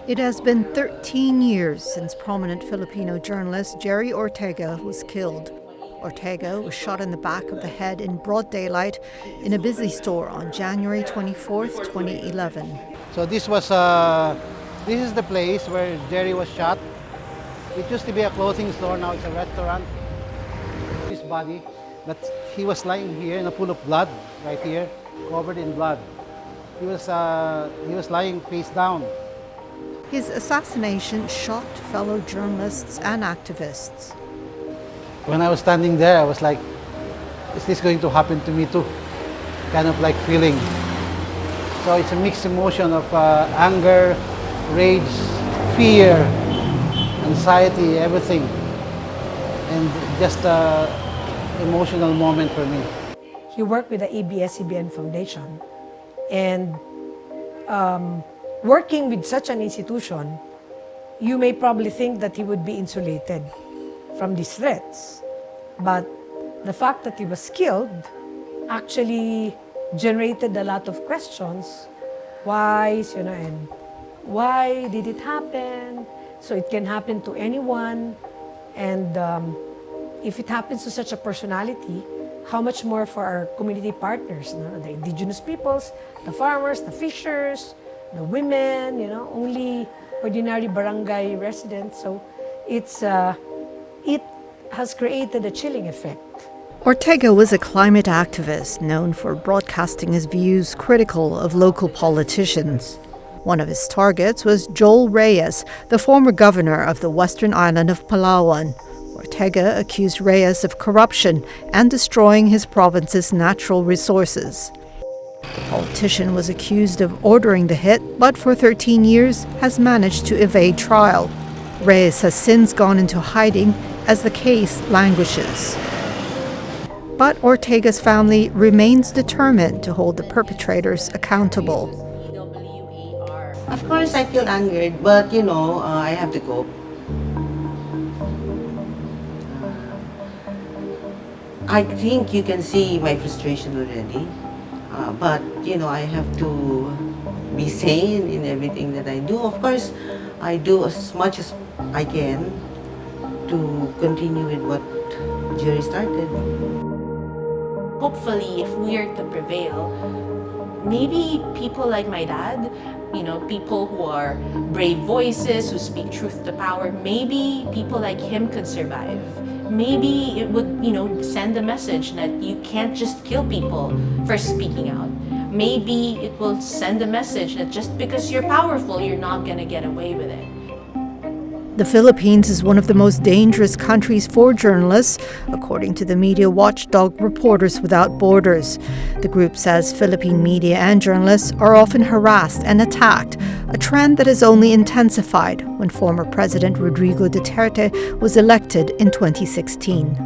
It has been 13 years since prominent Filipino journalist Gerry Ortega was killed. Ortega was shot in the back of the head in broad daylight in a busy store on January 24th, 2011. So this is the place where Gerry was shot. It used to be a clothing store, now it's a restaurant. His body, but he was lying here in a pool of blood, right here, covered in blood. He was lying face down. His assassination shocked fellow journalists and activists. When I was standing there, I was like, is this going to happen to me too? Kind of like feeling. So it's a mixed emotion of anger, rage, fear, anxiety, everything. And just an emotional moment for me. He worked with the ABS-CBN Foundation, and working with such an institution, you may probably think that he would be insulated from these threats. But the fact that he was killed actually generated a lot of questions. Why, and why did it happen? So it can happen to anyone. And if it happens to such a personality, how much more for our community partners, the indigenous peoples, the farmers, the fishers, the women, only ordinary barangay residents. So it has created a chilling effect. Ortega was a climate activist known for broadcasting his views critical of local politicians. One of his targets was Joel Reyes, the former governor of the western island of Palawan. Ortega accused Reyes of corruption and destroying his province's natural resources. The politician was accused of ordering the hit, but for 13 years has managed to evade trial. Reyes has since gone into hiding as the case languishes. But Ortega's family remains determined to hold the perpetrators accountable. Of course, I feel angered, but I have to cope. I think you can see my frustration already. But I have to be sane in everything that I do. Of course, I do as much as I can to continue with what Gerry started. Hopefully, if we are to prevail, maybe people like my dad, people who are brave voices, who speak truth to power, maybe people like him could survive. Maybe it would, send a message that you can't just kill people for speaking out. Maybe it will send a message that just because you're powerful, you're not going to get away with it. The Philippines is one of the most dangerous countries for journalists, according to the media watchdog Reporters Without Borders. The group says Philippine media and journalists are often harassed and attacked, a trend that has only intensified when former President Rodrigo Duterte was elected in 2016.